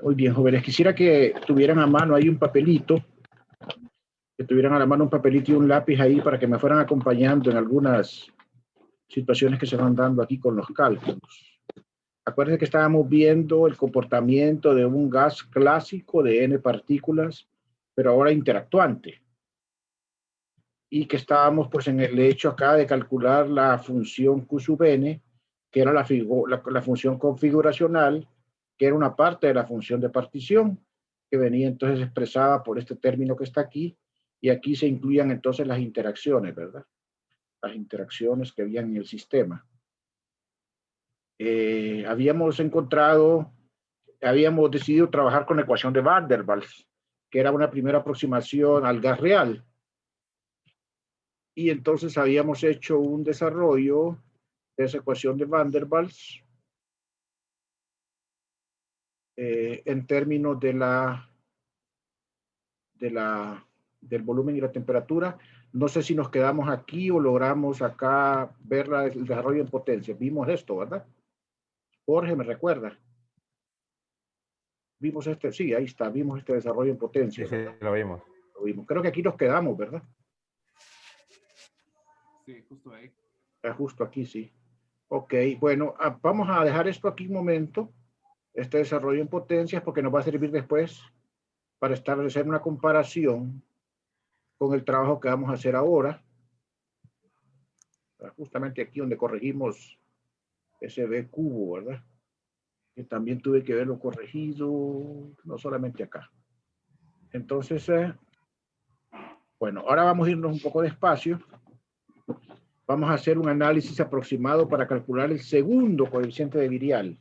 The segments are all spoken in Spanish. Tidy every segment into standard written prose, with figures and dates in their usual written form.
Muy bien, jóvenes. Quisiera que tuvieran a mano ahí un papelito, que tuvieran a la mano un papelito y un lápiz ahí para que me fueran acompañando en algunas situaciones que se van dando aquí con los cálculos. Acuérdense que estábamos viendo el comportamiento de un gas clásico de N partículas, pero ahora interactuante. Y que estábamos pues en el hecho acá de calcular la función Q sub N, que era la función configuracional, que era una parte de la función de partición, que venía entonces expresada por este término que está aquí, y aquí se incluían entonces las interacciones, ¿verdad? Las interacciones que habían en el sistema. Habíamos decidido trabajar con la ecuación de Van der Waals, que era una primera aproximación al gas real. Y entonces habíamos hecho un desarrollo de esa ecuación de Van der Waals en términos del volumen y la temperatura. No sé si nos quedamos aquí o logramos acá ver el desarrollo en potencia. Vimos esto, ¿verdad? Jorge, ¿me recuerda? Vimos sí, ahí está, vimos este desarrollo en potencia. Sí, lo vimos. Lo vimos. Creo que aquí nos quedamos, ¿verdad? Sí, justo ahí. Justo aquí, sí. Ok, bueno, vamos a dejar esto aquí un momento, este desarrollo en potencias, porque nos va a servir después para establecer una comparación con el trabajo que vamos a hacer ahora. Justamente aquí donde corregimos ese B cubo, ¿verdad? Que también tuve que verlo corregido, no solamente acá. Entonces, bueno, ahora vamos a irnos un poco despacio. Vamos a hacer un análisis aproximado para calcular el segundo coeficiente de Virial,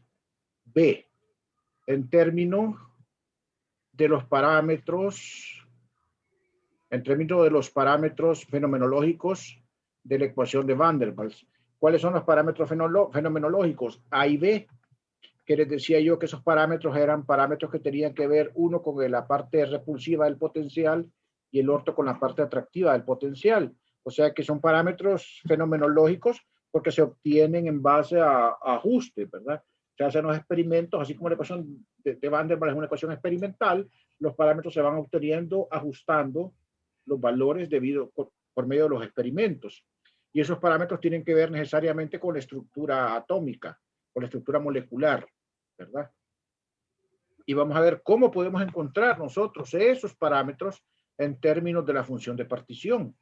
B, en términos de los parámetros, fenomenológicos de la ecuación de Van der Waals. ¿Cuáles son los parámetros fenomenológicos? A y B, que les decía yo que esos parámetros eran parámetros que tenían que ver uno con la parte repulsiva del potencial y el otro con la parte atractiva del potencial. O sea que son parámetros fenomenológicos porque se obtienen en base a ajuste, ¿verdad? Se hacen los experimentos, así como la ecuación de Van der Waals es una ecuación experimental, los parámetros se van obteniendo ajustando los valores por medio de los experimentos. Y esos parámetros tienen que ver necesariamente con la estructura atómica, con la estructura molecular, ¿verdad? Y vamos a ver cómo podemos encontrar nosotros esos parámetros en términos de la función de partición.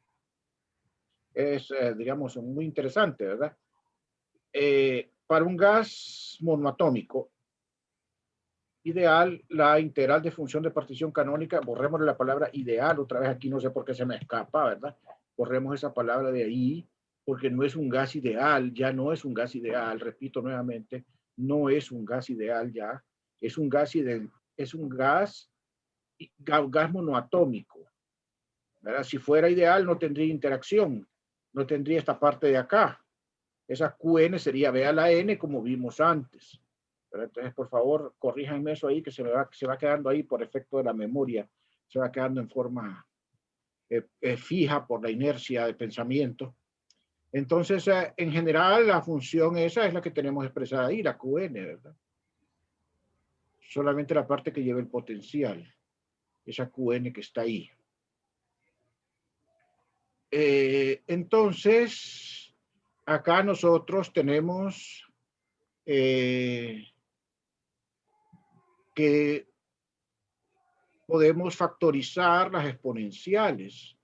Es, digamos, muy interesante, ¿verdad? Para un gas monoatómico ideal, la integral de función de partición canónica, borremos la palabra ideal, otra vez aquí no sé por qué se me escapa, ¿verdad? Borremos esa palabra de ahí, porque no es un gas ideal, ya no es un gas ideal, repito nuevamente, no es un gas ideal ya, es un gas monoatómico, ¿verdad? Si fuera ideal no tendría interacción, no tendría esta parte de acá, esa QN sería B a la N como vimos antes. Pero entonces, por favor, corríjanme eso ahí, que se va quedando ahí por efecto de la memoria, se va quedando en forma fija por la inercia de pensamiento. Entonces, en general, la función esa es la que tenemos expresada ahí, la QN, ¿verdad? Solamente la parte que lleva el potencial, esa QN que está ahí. Entonces, acá nosotros tenemos que podemos factorizar las exponenciales.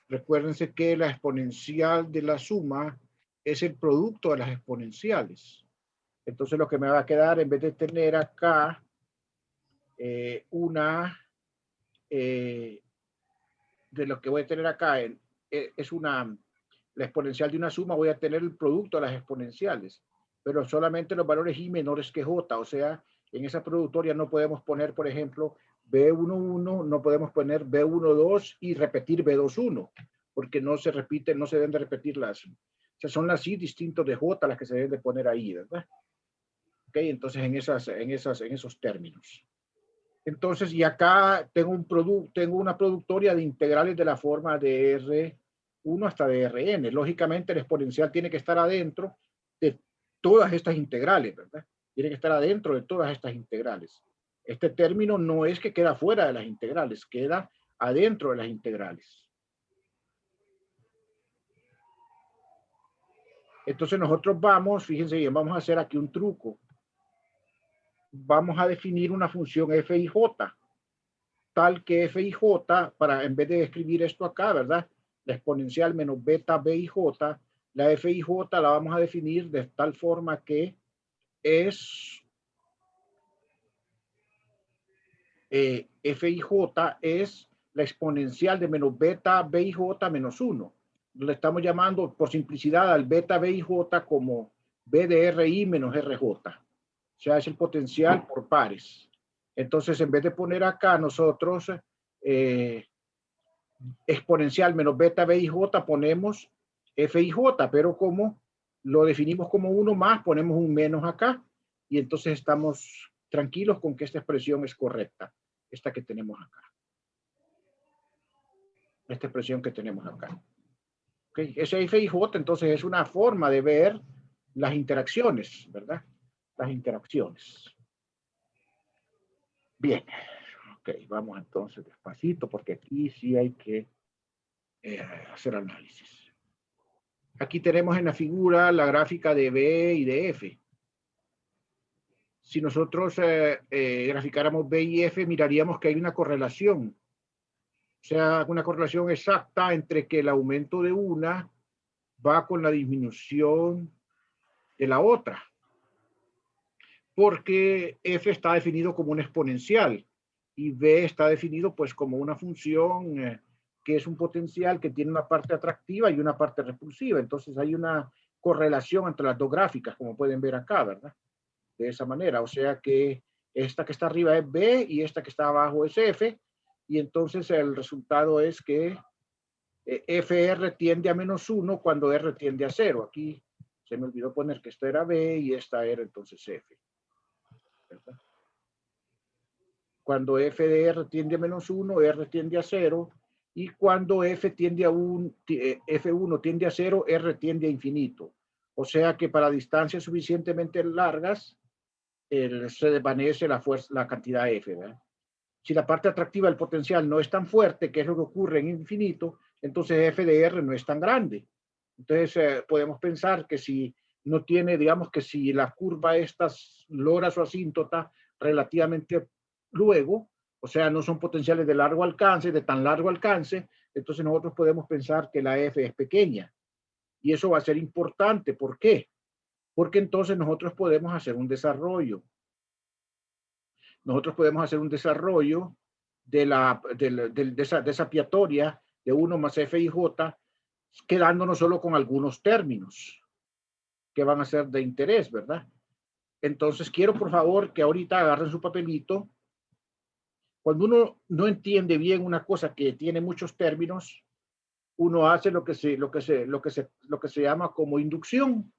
Recuérdense que la exponencial de la suma es el producto de las exponenciales. Entonces lo que me va a quedar, en vez de tener acá de lo que voy a tener acá es la exponencial de una suma, voy a tener el producto de las exponenciales, pero solamente los valores i menores que j, o sea, en esa productoria no podemos poner, por ejemplo, B11, no podemos poner B12 y repetir B21, porque no se repiten, no se deben de repetir o sea, son las i distintos de j las que se deben de poner ahí, ¿verdad? Ok, entonces en esos términos. Entonces, y acá tengo una productoria de integrales de la forma de R1 hasta de Rn. Lógicamente, el exponencial tiene que estar adentro de todas estas integrales, ¿verdad? Tiene que estar adentro de todas estas integrales. Este término no es que queda fuera de las integrales, queda adentro de las integrales. Entonces nosotros vamos, fíjense bien, vamos a hacer aquí un truco. Vamos a definir una función f y j, tal que f y j, para en vez de escribir esto acá, ¿verdad? La exponencial menos beta b y j, la f y j la vamos a definir de tal forma que es f y j es la exponencial de menos beta b y j menos 1. Le estamos llamando por simplicidad al beta b y j como b de ri menos rj. O sea, es el potencial por pares. Entonces, en vez de poner acá nosotros exponencial menos beta b y j, ponemos f y j, pero como lo definimos como 1 más, ponemos un menos acá, y entonces estamos tranquilos con que esta expresión es correcta, esta que tenemos acá. Esta expresión que tenemos acá. ¿Okay? Ese f y j, entonces, es una forma de ver las interacciones, ¿verdad? Las interacciones. Bien. Ok, vamos entonces despacito, porque aquí sí hay que hacer análisis. Aquí tenemos en la figura la gráfica de B y de F. Si nosotros graficáramos B y F, miraríamos que hay una correlación. O sea, una correlación exacta entre que el aumento de una va con la disminución de la otra. Porque F está definido como una exponencial y B está definido pues como una función que es un potencial que tiene una parte atractiva y una parte repulsiva. Entonces hay una correlación entre las dos gráficas, como pueden ver acá, ¿verdad? De esa manera. O sea que esta que está arriba es B y esta que está abajo es F. Y entonces el resultado es que FR tiende a menos 1 cuando R tiende a 0. Aquí se me olvidó poner que esta era B y esta era entonces F. ¿Verdad? Cuando f de r tiende a menos 1, r tiende a 0. Y cuando f tiende a F1 tiende a 0, r tiende a infinito. O sea que para distancias suficientemente largas, se desvanece la cantidad f, ¿verdad? Si la parte atractiva del potencial no es tan fuerte, que es lo que ocurre en infinito, entonces f de r no es tan grande. Entonces podemos pensar que si no tiene, digamos que si la curva estas logra su asíntota relativamente luego, o sea, no son potenciales de largo alcance, de tan largo alcance, entonces nosotros podemos pensar que la f es pequeña. Y eso va a ser importante. ¿Por qué? Porque entonces nosotros podemos hacer un desarrollo. Nosotros podemos hacer un desarrollo de esa piatoria de 1 más f y j, quedándonos solo con algunos términos que van a ser de interés, ¿verdad? Entonces quiero por favor que ahorita agarren su papelito. Cuando uno no entiende bien una cosa que tiene muchos términos, uno hace lo que se llama como inducción.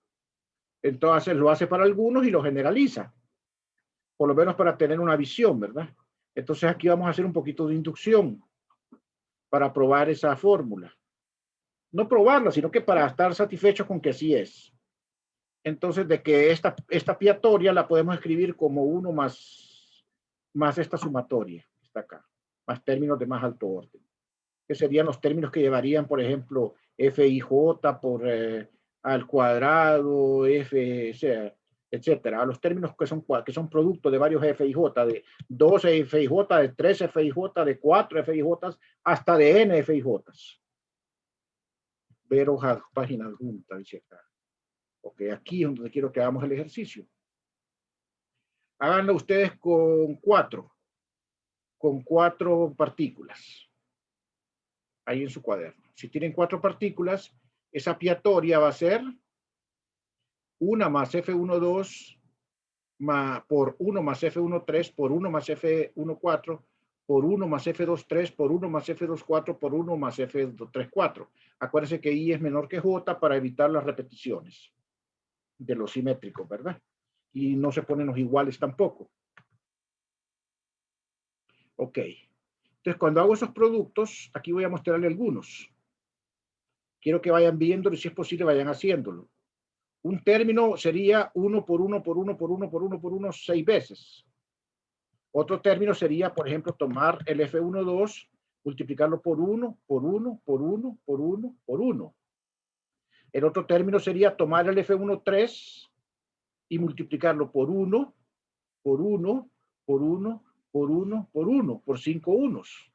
Entonces lo hace para algunos y lo generaliza, por lo menos para tener una visión, ¿verdad? Entonces aquí vamos a hacer un poquito de inducción para probar esa fórmula. No probarla, sino que para estar satisfechos con que así es. Entonces, de que esta piatoria la podemos escribir como 1 más esta sumatoria, está acá, más términos de más alto orden, que serían los términos que llevarían, por ejemplo, f y j por al cuadrado, f, o sea, etcétera, a los términos que son producto de varios f y j, de 2 f y j, de 3 f y j, de 4 f y j, hasta de n f y j. Ver hojas, páginas juntas, etcétera. Ok, aquí es donde quiero que hagamos el ejercicio. Háganlo ustedes con cuatro partículas. Ahí en su cuaderno. Si tienen 4 partículas, esa piatoria va a ser 1 más F12 por 1 más F13 por 1 más F14 por 1 más F23 por 1 más F24 por 1 más F34. Acuérdense que I es menor que J para evitar las repeticiones de los simétricos, ¿verdad? Y no se ponen los iguales tampoco. Ok. Entonces, cuando hago esos productos, aquí voy a mostrarle algunos. Quiero que vayan viéndolo y si es posible vayan haciéndolo. Un término sería 1 por 1 por 1 por 1 por 1 por 1 6 veces. Otro término sería, por ejemplo, tomar el F12, multiplicarlo por 1, por 1, por 1, por 1, por 1. El otro término sería tomar el F13 y multiplicarlo por 1, por 1, por 1, por 1, por 1, por 5 unos.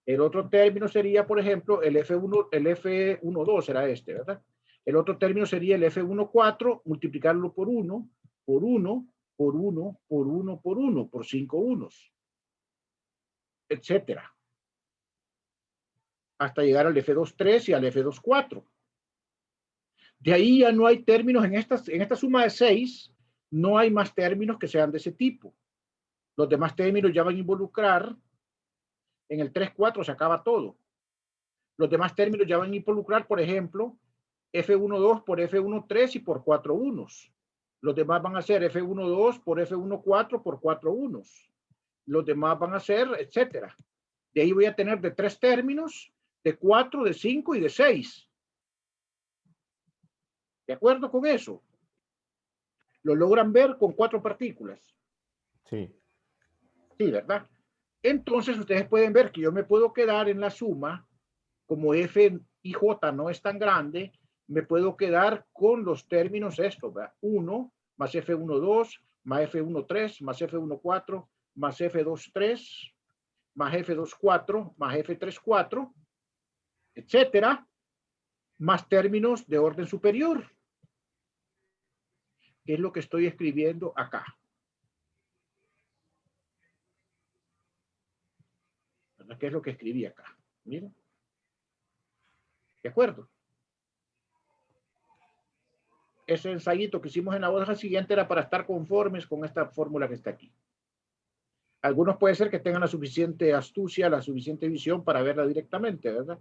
El otro término sería, por ejemplo, el F12 era este, ¿verdad? El otro término sería el F14, multiplicarlo por 1, por 1, por 1, por 1, por 1, por 5 unos, etcétera. Hasta llegar al F23 y al F24. De ahí ya no hay términos en esta suma de 6, no hay más términos que sean de ese tipo. Los demás términos ya van a involucrar, en el 3-4 se acaba todo. Los demás términos ya van a involucrar, por ejemplo, F12 por F13 y por 4 unos. Los demás van a ser F12 por F14 por 4 unos. Los demás van a ser, etcétera. De ahí voy a tener de 3 términos, de 4, de 5 y de 6. ¿De acuerdo con eso? ¿Lo logran ver con 4 partículas? Sí. Sí, ¿verdad? Entonces ustedes pueden ver que yo me puedo quedar en la suma, como F y J no es tan grande, me puedo quedar con los términos estos, ¿verdad? 1 más F12 más F13 más F14 más F23 más F24 más F34, etcétera, más términos de orden superior, que es lo que estoy escribiendo acá. ¿Qué es lo que escribí acá? Miren. ¿De acuerdo? Ese ensayito que hicimos en la hoja siguiente era para estar conformes con esta fórmula que está aquí. Algunos puede ser que tengan la suficiente astucia, la suficiente visión para verla directamente, ¿verdad?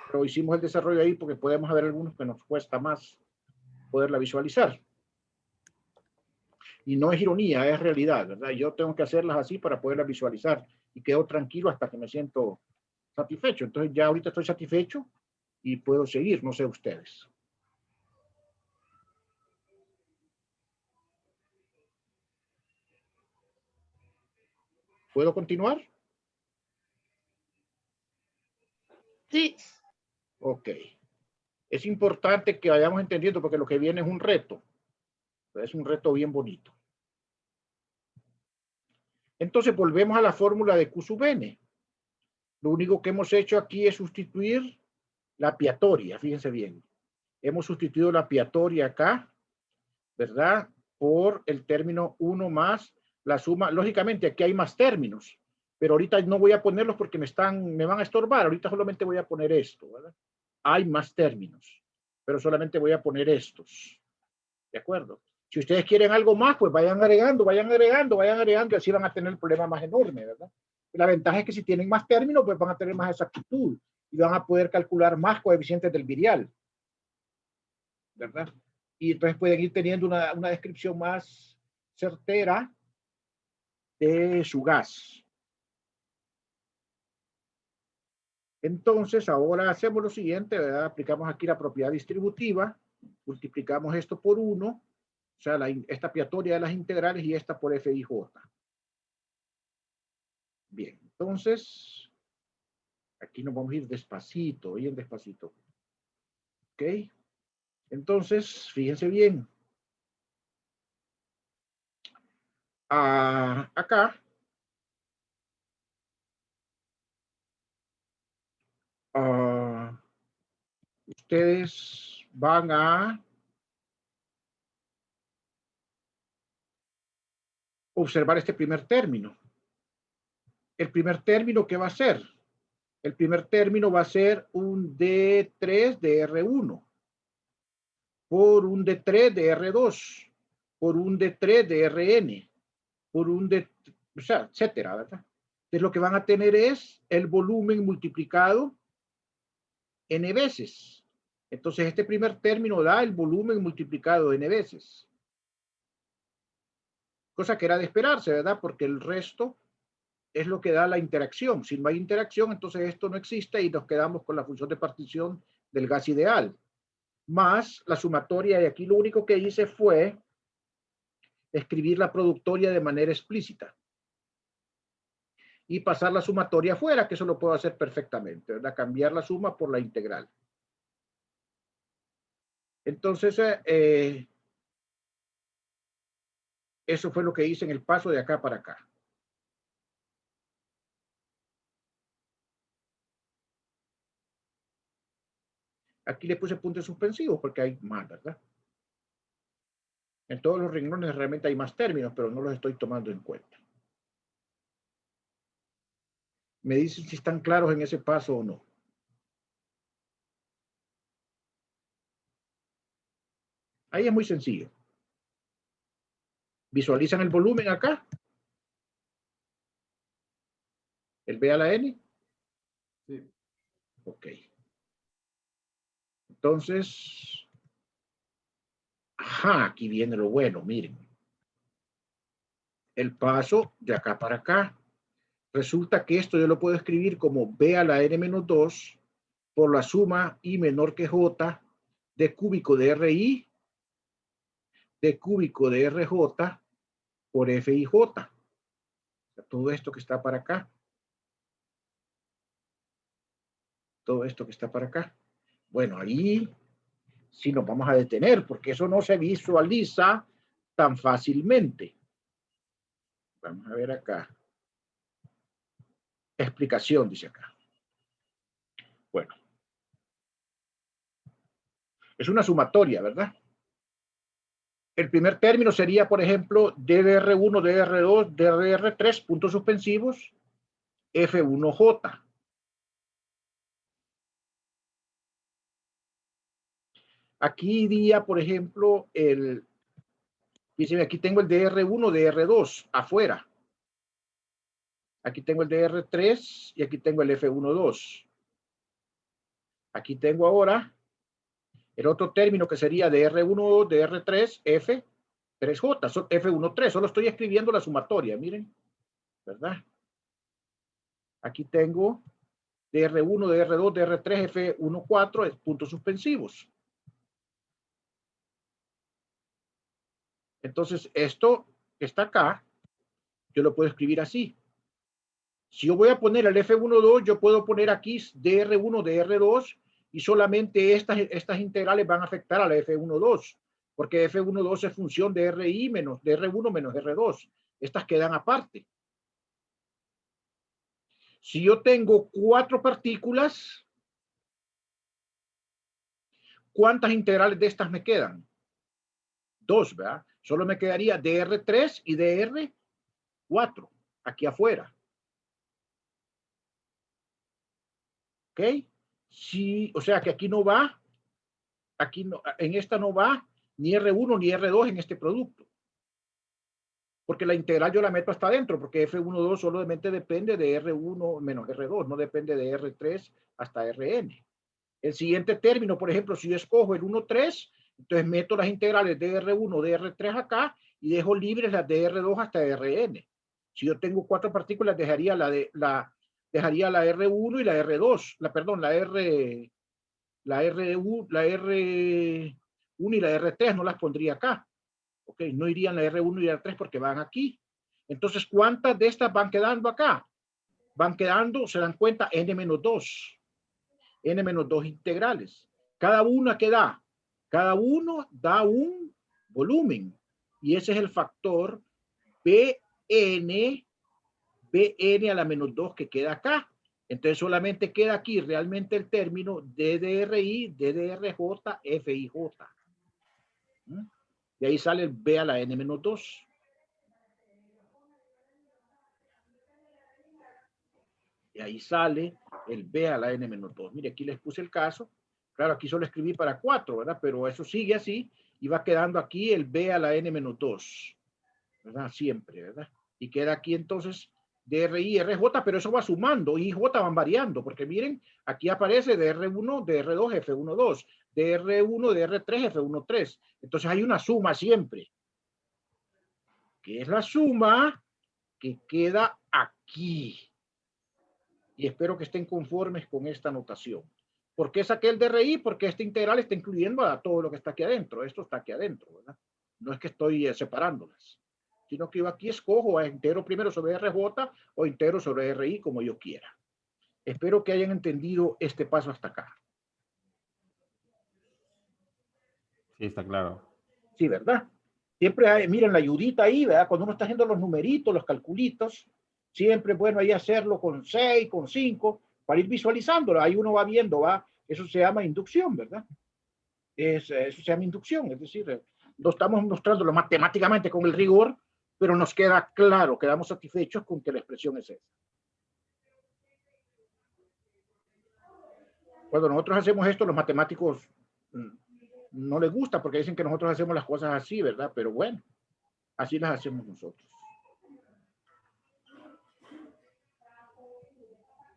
Pero hicimos el desarrollo ahí porque podemos haber algunos que nos cuesta más poderla visualizar. Y no es ironía, es realidad, ¿verdad? Yo tengo que hacerlas así para poderlas visualizar y quedo tranquilo hasta que me siento satisfecho. Entonces ya ahorita estoy satisfecho y puedo seguir, no sé ustedes. ¿Puedo continuar? Sí. Ok. Es importante que vayamos entendiendo porque lo que viene es un reto. Es un reto bien bonito. Entonces volvemos a la fórmula de Q sub n. Lo único que hemos hecho aquí es sustituir la piatoria, fíjense bien. Hemos sustituido la piatoria acá, ¿verdad? Por el término 1 más la suma. Lógicamente aquí hay más términos, pero ahorita no voy a ponerlos porque me van a estorbar. Ahorita solamente voy a poner esto, ¿verdad? Hay más términos, pero solamente voy a poner estos. ¿De acuerdo? Si ustedes quieren algo más, pues vayan agregando, vayan agregando, vayan agregando y así van a tener el problema más enorme, ¿verdad? La ventaja es que si tienen más términos, pues van a tener más exactitud y van a poder calcular más coeficientes del virial, ¿verdad? Y entonces pueden ir teniendo una descripción más certera de su gas. Entonces, ahora hacemos lo siguiente, ¿verdad? Aplicamos aquí la propiedad distributiva, multiplicamos esto por 1, o sea, esta piatoria de las integrales y esta por f y j. Bien, entonces, aquí nos vamos a ir despacito, bien despacito. ¿Ok? Entonces, fíjense bien. Acá, ustedes van a observar este primer término. El primer término, ¿qué va a ser? El primer término va a ser un D3 de R1 por un D3 de R2 por un D3 de Rn por un D, o sea, etcétera, ¿verdad? Entonces lo que van a tener es el volumen multiplicado n veces. Entonces este primer término da el volumen multiplicado n veces. Cosa que era de esperarse, ¿verdad? Porque el resto es lo que da la interacción. Si no hay interacción, entonces esto no existe y nos quedamos con la función de partición del gas ideal. Más la sumatoria, y aquí lo único que hice fue escribir la productoria de manera explícita. y pasar la sumatoria afuera, que eso lo puedo hacer perfectamente, ¿verdad? Cambiar la suma por la integral. Entonces, eso fue lo que hice en el paso de acá para acá. Aquí le puse puntos suspensivos porque hay más, ¿verdad? En todos los renglones realmente hay más términos, pero no los estoy tomando en cuenta. Me dicen si están claros en ese paso o no. Ahí es muy sencillo. ¿Visualizan el volumen acá? ¿El B a la N? Sí. Ok. Entonces, ajá, aquí viene lo bueno, miren. El paso de acá para acá. Resulta que esto yo lo puedo escribir como B a la N menos 2 por la suma I menor que J de cúbico de RI de cúbico de RJ por FIJ. Todo esto que está para acá. Todo esto que está para acá. Bueno, ahí sí nos vamos a detener porque eso no se visualiza tan fácilmente. Vamos a ver acá. Explicación, dice acá. Bueno. Es una sumatoria, ¿verdad? El primer término sería, por ejemplo, DDR1, DDR2, DDR3, puntos suspensivos, F1J. Aquí iría, por ejemplo, dice, aquí tengo el DR1, DR2 afuera. Aquí tengo el DR3 y aquí tengo el F12. Aquí tengo ahora el otro término que sería DR1, DR3, F3J, F13. Solo estoy escribiendo la sumatoria, miren, ¿verdad? Aquí tengo DR1, DR2, DR3, F14, puntos suspensivos. Entonces, esto que está acá, yo lo puedo escribir así. Si yo voy a poner el F12, yo puedo poner aquí DR1, DR2 y solamente estas integrales van a afectar a la F12, porque F12 es función de RI menos de R1 menos R2. Estas quedan aparte. Si yo tengo 4 partículas, ¿cuántas integrales de estas me quedan? 2, ¿verdad? Solo me quedaría DR3 y DR4 aquí afuera. ¿Ok? Sí, o sea que aquí no va, aquí no, en esta no va ni R1 ni R2 en este producto. Porque la integral yo la meto hasta adentro, porque F12 solamente depende de R1 menos R2, no depende de R3 hasta Rn. El siguiente término, por ejemplo, si yo escojo el 1,3, entonces meto las integrales de R1, de R3 acá y dejo libres las de R2 hasta Rn. Si yo tengo 4 partículas, dejaría la R1 y la R2, la R1 y la R3 no las pondría acá. Ok, no irían la R1 y la R3 porque van aquí. Entonces, ¿cuántas de estas van quedando acá? Van quedando, se dan cuenta, N-2. N-2 integrales. Cada una que da. Cada uno da un volumen. Y ese es el factor Bn a la menos 2 que queda acá. Entonces solamente queda aquí realmente el término DDRI, DDRJ, FIJ. Y ahí sale el B a la N-2. Y ahí sale el B a la N-2. Mire, aquí les puse el caso. Claro, aquí solo escribí para 4, ¿verdad? Pero eso sigue así y va quedando aquí el B a la N-2. ¿Verdad? Siempre, ¿verdad? Y queda aquí entonces DRI, RJ, pero eso va sumando y J van variando, porque miren, aquí aparece DR1, DR2, F12, DR1, DR3, F13. Entonces hay una suma siempre, que es la suma que queda aquí. Y espero que estén conformes con esta notación. ¿Por qué saqué el DRI? Porque esta integral está incluyendo a todo lo que está aquí adentro. Esto está aquí adentro, ¿verdad? No es que estoy separándolas. sino que yo aquí escojo a entero primero sobre RJ o entero sobre RI, como yo quiera. Espero que hayan entendido este paso hasta acá. Sí, está claro. Sí, ¿verdad? Siempre hay, miren la ayudita ahí, ¿verdad? Cuando uno está haciendo los numeritos, los calculitos, siempre es bueno ahí hacerlo con 6, con 5, para ir visualizándolo. Ahí uno va viendo, ¿va? Eso se llama inducción, ¿verdad? Eso se llama inducción, es decir, no estamos mostrándolo matemáticamente con el rigor, pero nos queda claro, quedamos satisfechos con que la expresión es esa. Cuando nosotros hacemos esto, los matemáticos no les gusta porque dicen que nosotros hacemos las cosas así, ¿verdad? Pero bueno, así las hacemos nosotros.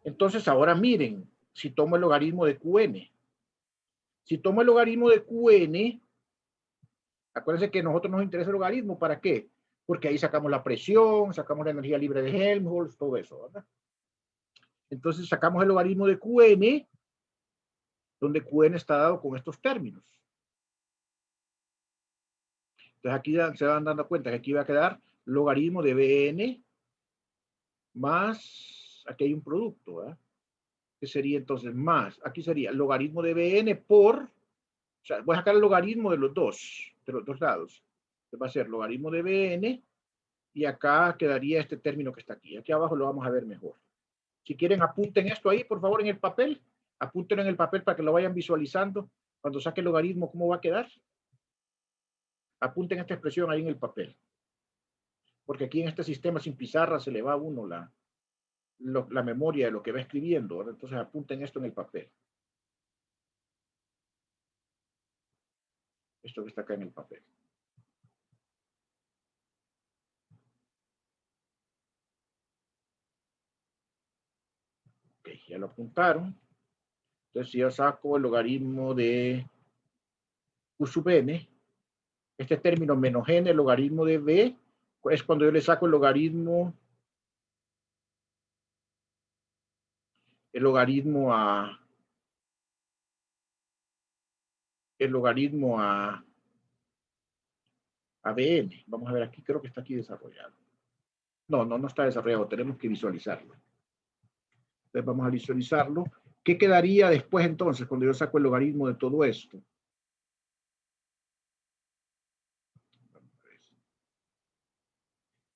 Entonces, ahora miren, si tomo el logaritmo de QN. Si tomo el logaritmo de QN, acuérdense que a nosotros nos interesa el logaritmo, ¿para qué? Porque ahí sacamos la presión, sacamos la energía libre de Helmholtz, todo eso, ¿verdad? Entonces sacamos el logaritmo de QN, donde QN está dado con estos términos. Entonces aquí se van dando cuenta que aquí va a quedar logaritmo de Bn más, aquí hay un producto, ¿verdad? Que sería entonces más, aquí sería logaritmo de Bn por, o sea, voy a sacar el logaritmo de los dos lados. Entonces va a ser logaritmo de Bn y acá quedaría este término que está aquí. Aquí abajo lo vamos a ver mejor. Si quieren, apunten esto ahí, por favor, en el papel. Apúntenlo en el papel para que lo vayan visualizando. Cuando saque el logaritmo, ¿cómo va a quedar? Apunten esta expresión ahí en el papel. Porque aquí en este sistema sin pizarra se le va a uno la memoria de lo que va escribiendo, ¿verdad? Entonces apunten esto en el papel. Esto que está acá en el papel. Ok, ya lo apuntaron. Entonces si yo saco el logaritmo de Q sub n, este término menos n, el logaritmo de b, es cuando yo le saco el logaritmo a bn. Vamos a ver aquí, creo que está aquí desarrollado. No está desarrollado, tenemos que visualizarlo. Entonces vamos a visualizarlo. ¿Qué quedaría después entonces cuando yo saco el logaritmo de todo esto?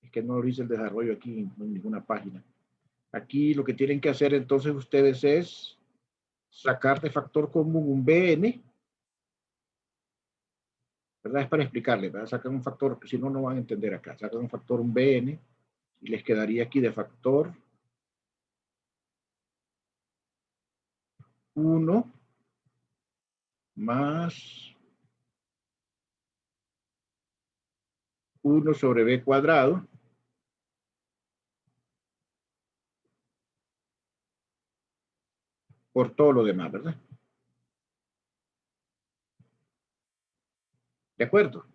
Es que no lo hice el desarrollo aquí en ninguna página. Aquí lo que tienen que hacer entonces ustedes es sacar de factor común un bn, ¿verdad? Es para explicarles, ¿verdad? Sacan un factor, si no, no van a entender acá. Sacan un factor, un bn, y les quedaría aquí de factor 1 más 1 sobre b cuadrado por todo lo demás, ¿verdad? ¿De acuerdo?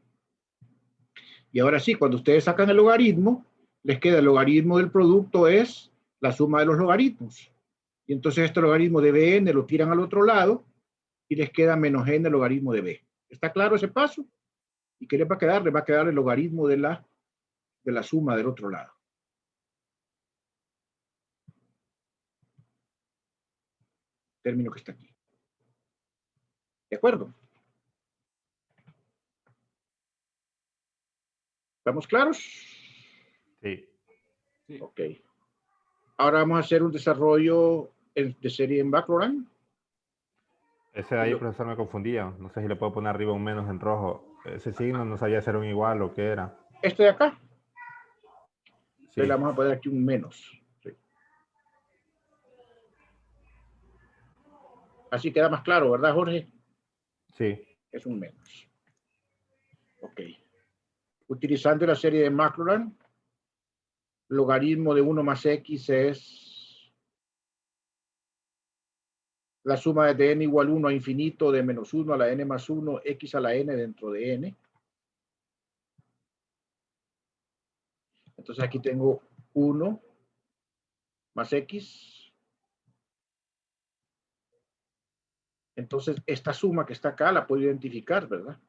Y ahora sí, cuando ustedes sacan el logaritmo, les queda el logaritmo del producto es la suma de los logaritmos. Y entonces este logaritmo de bn lo tiran al otro lado y les queda menos n el logaritmo de b. ¿Está claro ese paso? ¿Y qué les va a quedar? Les va a quedar el logaritmo de la suma del otro lado. Término que está aquí. ¿De acuerdo? ¿Estamos claros? Sí. Ok. Ahora vamos a hacer un desarrollo de serie en background. Ese de ahí, profesor, me confundía. No sé si le puedo poner arriba un menos en rojo. Ese signo no sabía si era un igual o qué era. Este de acá. Sí. Le vamos a poner aquí un menos. Sí. Así queda más claro, ¿verdad, Jorge? Sí. Es un menos. Ok. Utilizando la serie de Maclaurin, logaritmo de 1 más x es la suma de n igual 1 a infinito de menos 1 a la n más 1, x a la n dentro de n. Entonces aquí tengo 1 más x. Entonces esta suma que está acá la puedo identificar, ¿verdad?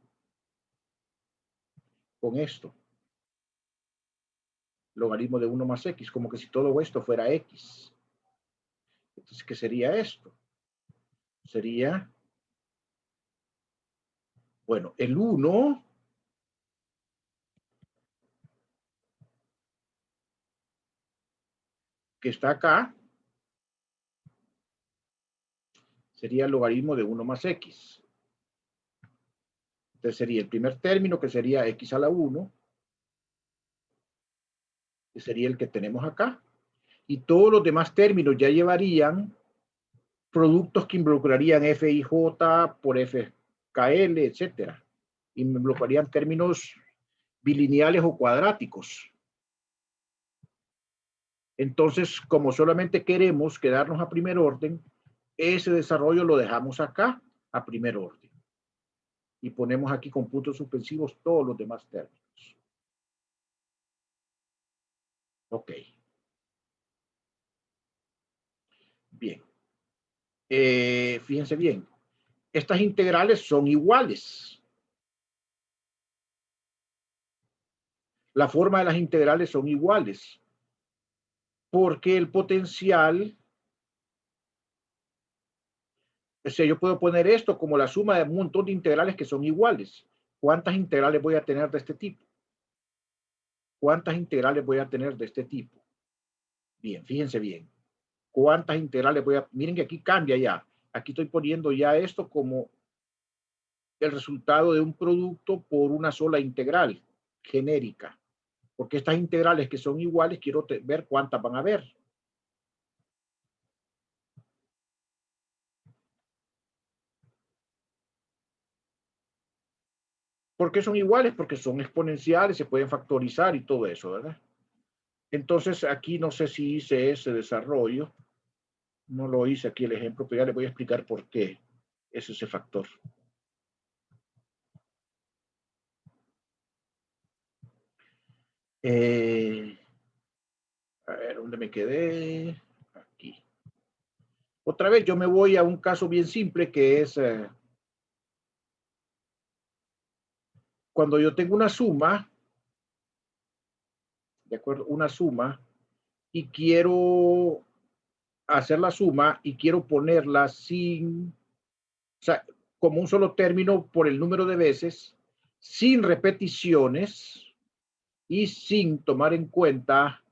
Con esto. Logaritmo de 1 más x, como que si todo esto fuera x. Entonces, ¿qué sería esto? Sería, bueno, el 1 que está acá sería el logaritmo de 1 más x. Entonces sería el primer término, que sería x a la 1, que sería el que tenemos acá. Y todos los demás términos ya llevarían productos que involucrarían f y j por f kl, etcétera. Y me involucrarían términos bilineales o cuadráticos. Entonces, como solamente queremos quedarnos a primer orden, ese desarrollo lo dejamos acá a primer orden. Y ponemos aquí con puntos suspensivos todos los demás términos. Ok. Bien. Fíjense bien. Estas integrales son iguales. La forma de las integrales son iguales. Porque el potencial, o sea, yo puedo poner esto como la suma de un montón de integrales que son iguales. ¿Cuántas integrales voy a tener de este tipo? ¿Cuántas integrales voy a tener de este tipo? Bien, fíjense bien. ¿Cuántas integrales voy a...? Miren que aquí cambia ya. Aquí estoy poniendo ya esto como el resultado de un producto por una sola integral genérica. Porque estas integrales que son iguales, quiero ver cuántas van a haber. ¿Por qué son iguales? Porque son exponenciales, se pueden factorizar y todo eso, ¿verdad? Entonces, aquí no sé si hice ese desarrollo. No lo hice aquí el ejemplo, pero ya les voy a explicar por qué es ese factor. A ver, ¿dónde me quedé? Aquí. Otra vez yo me voy a un caso bien simple que es cuando yo tengo una suma, ¿de acuerdo? Una suma y quiero hacer la suma y quiero ponerla sin, o sea, como un solo término por el número de veces, sin repeticiones y sin tomar en cuenta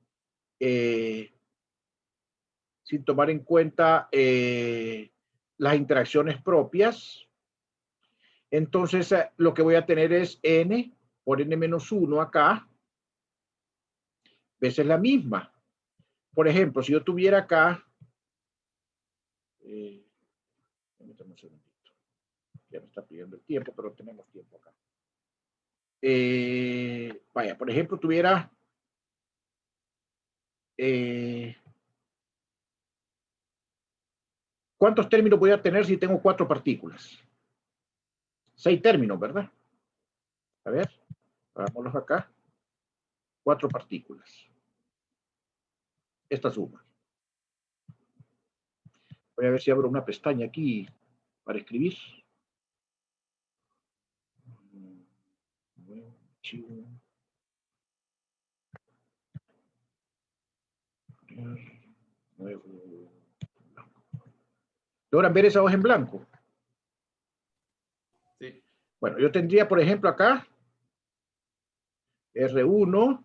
las interacciones propias. Entonces, lo que voy a tener es n por n-1 acá, veces la misma. Por ejemplo, si yo tuviera acá, permítame un segundito, ya me está pidiendo el tiempo, pero tenemos tiempo acá. Vaya, por ejemplo, tuviera ¿cuántos términos voy a tener si tengo 4 partículas? 6 términos, ¿verdad? A ver, hagámoslos acá. 4 partículas. Esta suma. Voy a ver si abro una pestaña aquí para escribir. ¿Logran ver esa hoja en blanco? Sí. Bueno, yo tendría, por ejemplo, acá R1,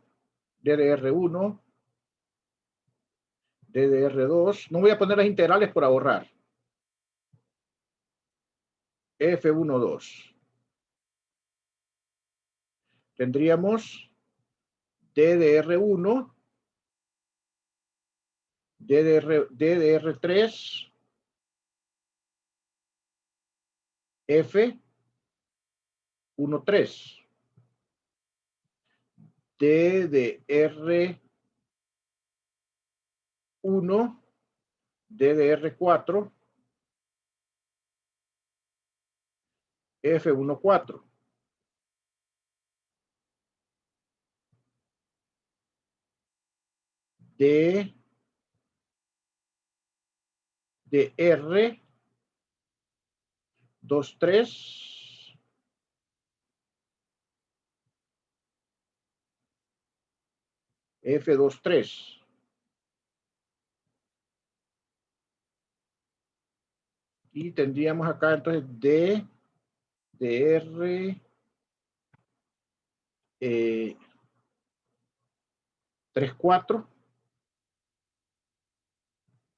DDR1, DDR2. No voy a poner las integrales por ahorrar. F12. Tendríamos DDR1, DDR3, F13, DDR1, DDR4, F14. DR 23, F23. Y tendríamos acá entonces D, DR, 3, 4.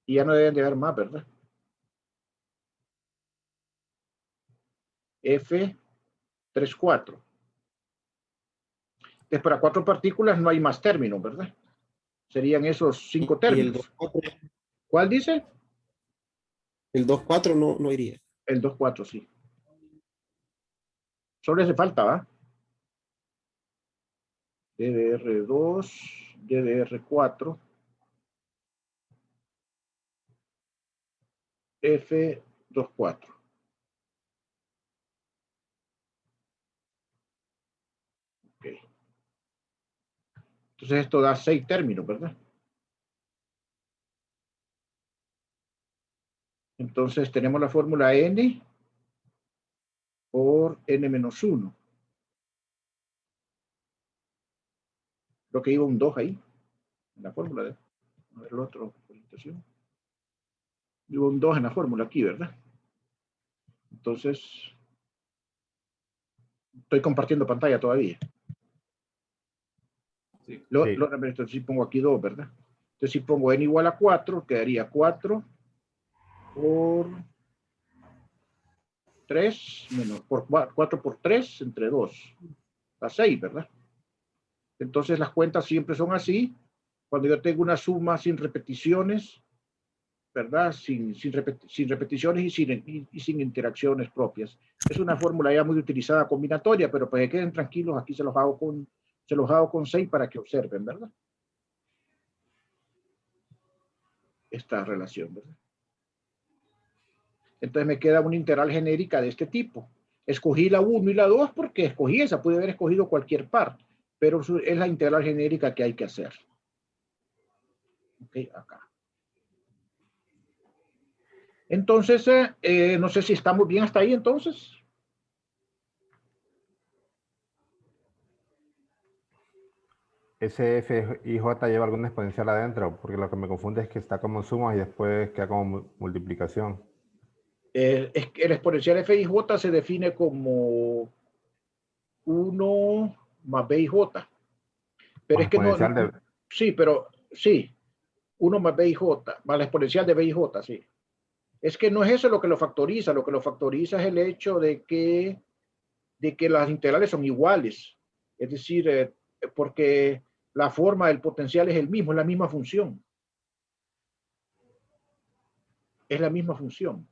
Y ya no deben de haber más, ¿verdad? F, 3, 4. Entonces, para 4 partículas no hay más términos, ¿verdad? Serían esos 5 términos. ¿Cuál dice? El 2,4 no iría. El 2, 4, sí. Solo hace falta, ¿va? DDR2, DDR4, F24. Ok. Entonces esto da 6 términos, ¿verdad? Entonces tenemos la fórmula N por N-1. Creo que iba un 2 ahí, en la fórmula de a ver el otro presentación. Iba un 2 en la fórmula aquí, ¿verdad? Entonces, estoy compartiendo pantalla todavía. Sí. Entonces si pongo aquí 2, ¿verdad? Entonces si pongo N igual a 4, quedaría 4 por 3 menos, por 4 por 3 entre 2. A 6, ¿verdad? Entonces las cuentas siempre son así. Cuando yo tengo una suma sin repeticiones, ¿verdad? Sin repeticiones y sin interacciones propias. Es una fórmula ya muy utilizada combinatoria, pero para que queden tranquilos, aquí se los hago con 6 para que observen, ¿verdad? Esta relación, ¿verdad? Entonces me queda una integral genérica de este tipo. Escogí la 1 y la 2 porque escogí esa, pude haber escogido cualquier par, pero es la integral genérica que hay que hacer. Ok, acá. Entonces, no sé si estamos bien hasta ahí entonces. ¿Ese F y J lleva alguna exponencial adentro? Porque lo que me confunde es que está como suma y después queda como multiplicación. Es que el exponencial f y j se define como 1 más b y j. Pero Más es que no, exponencial de... sí, pero sí, 1 más b y j, más la exponencial de b y j, sí. Es que no es eso lo que lo factoriza es el hecho de que las integrales son iguales. Es decir, porque la forma del potencial es el mismo, es la misma función. Es la misma función.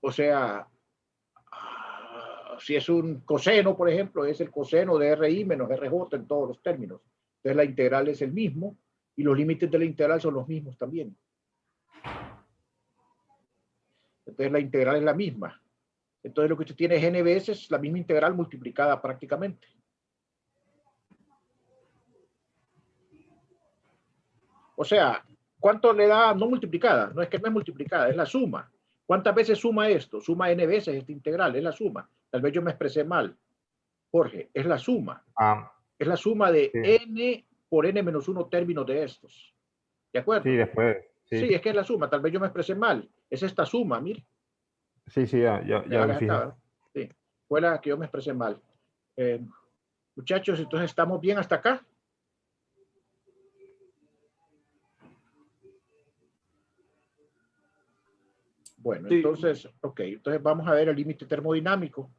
O sea, si es un coseno, por ejemplo, es el coseno de RI menos RJ en todos los términos. Entonces la integral es el mismo y los límites de la integral son los mismos también. Entonces la integral es la misma. Entonces lo que usted tiene es n veces la misma integral multiplicada prácticamente. O sea, ¿cuánto le da no multiplicada? No es que no es multiplicada, es la suma. ¿Cuántas veces suma esto? Suma n veces esta integral, es la suma. Tal vez yo me expresé mal. Jorge, es la suma. Es la suma de sí. n por n menos 1 términos de estos. ¿De acuerdo? Sí, después. Sí. Sí, es que es la suma. Tal vez yo me expresé mal. Es esta suma, mire. Sí, ya me fijé. Sí, fue la que yo me expresé mal. Muchachos, entonces estamos bien hasta acá. Bueno, sí. Entonces, ok, entonces vamos a ver el límite termodinámico.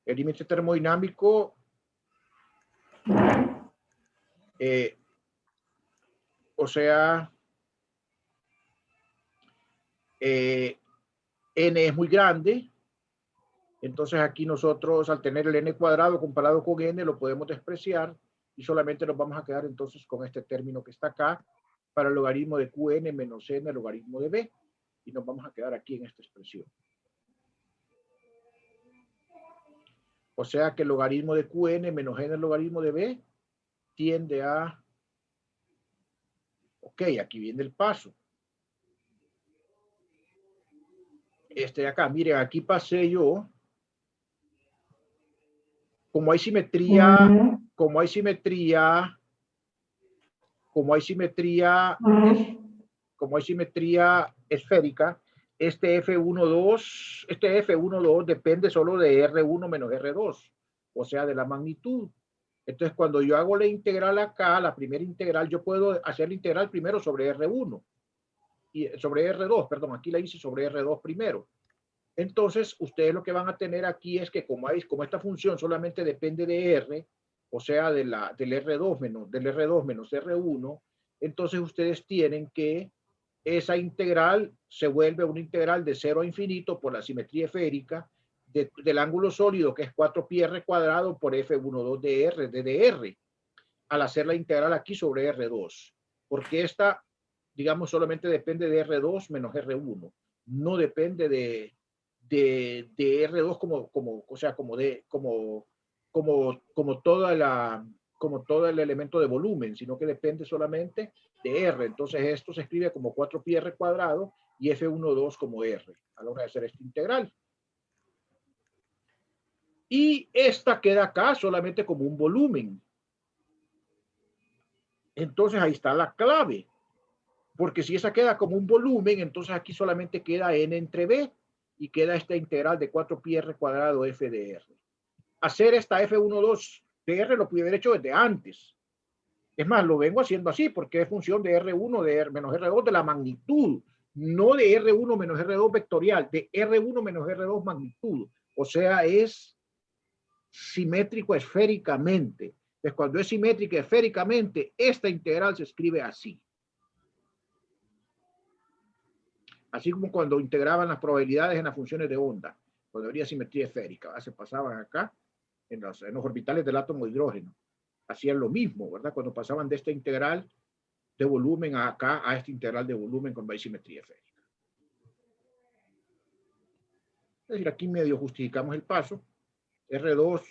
El límite termodinámico, o sea, n es muy grande, entonces aquí nosotros al tener el n cuadrado comparado con n lo podemos despreciar y solamente nos vamos a quedar entonces con este término que está acá para el logaritmo de qn menos n, el logaritmo de b, y nos vamos a quedar aquí en esta expresión. O sea que el logaritmo de qn menos n, el logaritmo de b, tiende a... Ok, aquí viene el paso. Este de acá, miren, aquí pasé yo. Como hay simetría, como hay simetría, como hay simetría esférica, este F12 depende solo de R1 menos R2, o sea, de la magnitud. Entonces, cuando yo hago la integral acá, la primera integral, yo puedo hacer la integral primero sobre R1, y sobre R2, perdón, aquí la hice sobre R2 primero. Entonces, ustedes lo que van a tener aquí es que como esta función solamente depende de R, o sea, del R2 menos R1, entonces ustedes tienen que esa integral se vuelve una integral de 0 a infinito por la simetría esférica del ángulo sólido, que es 4πr cuadrado por F12 de R, de dr, al hacer la integral aquí sobre R2, porque esta, digamos, solamente depende de R2 menos R1, no depende de R2 como todo el elemento de volumen, sino que depende solamente de R. Entonces esto se escribe como 4πr cuadrado y F12 como R a la hora de hacer esta integral. Y esta queda acá solamente como un volumen. Entonces ahí está la clave. Porque si esa queda como un volumen, entonces aquí solamente queda n entre b y queda esta integral de 4πr cuadrado f de r. Hacer esta F12 de r lo pude haber hecho desde antes. Es más, lo vengo haciendo así porque es función de R1 de R menos R2 de la magnitud, no de R1 menos R2 vectorial, de R1 menos R2 magnitud. O sea, es simétrico esféricamente. Entonces, cuando es simétrica esféricamente, esta integral se escribe así. Así como cuando integraban las probabilidades en las funciones de onda, cuando había simetría esférica, se pasaban acá en los orbitales del átomo de hidrógeno. Hacían lo mismo, ¿verdad? Cuando pasaban de esta integral de volumen acá a esta integral de volumen con simetría esférica. Es decir, aquí medio justificamos el paso. R2,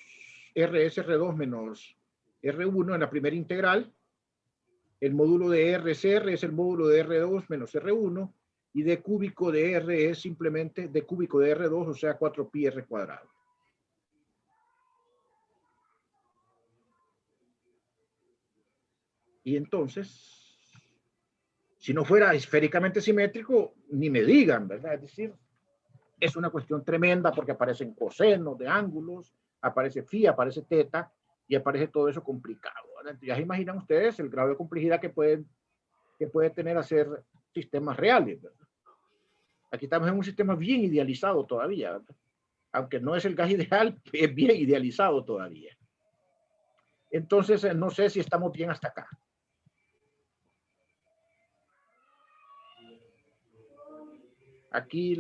R es R2 menos R1 en la primera integral. El módulo de R es R, es el módulo de R2 menos R1. Y d cúbico de R es simplemente d cúbico de R2, o sea, 4πr cuadrado. Y entonces, si no fuera esféricamente simétrico, ni me digan, ¿verdad? Es decir, es una cuestión tremenda porque aparecen cosenos de ángulos, aparece phi, aparece teta, y aparece todo eso complicado, ¿verdad? Ya se imaginan ustedes el grado de complejidad que puede tener hacer sistemas reales, ¿verdad? Aquí estamos en un sistema bien idealizado todavía, ¿verdad? Aunque no es el gas ideal, es bien idealizado todavía. Entonces, no sé si estamos bien hasta acá. Aquí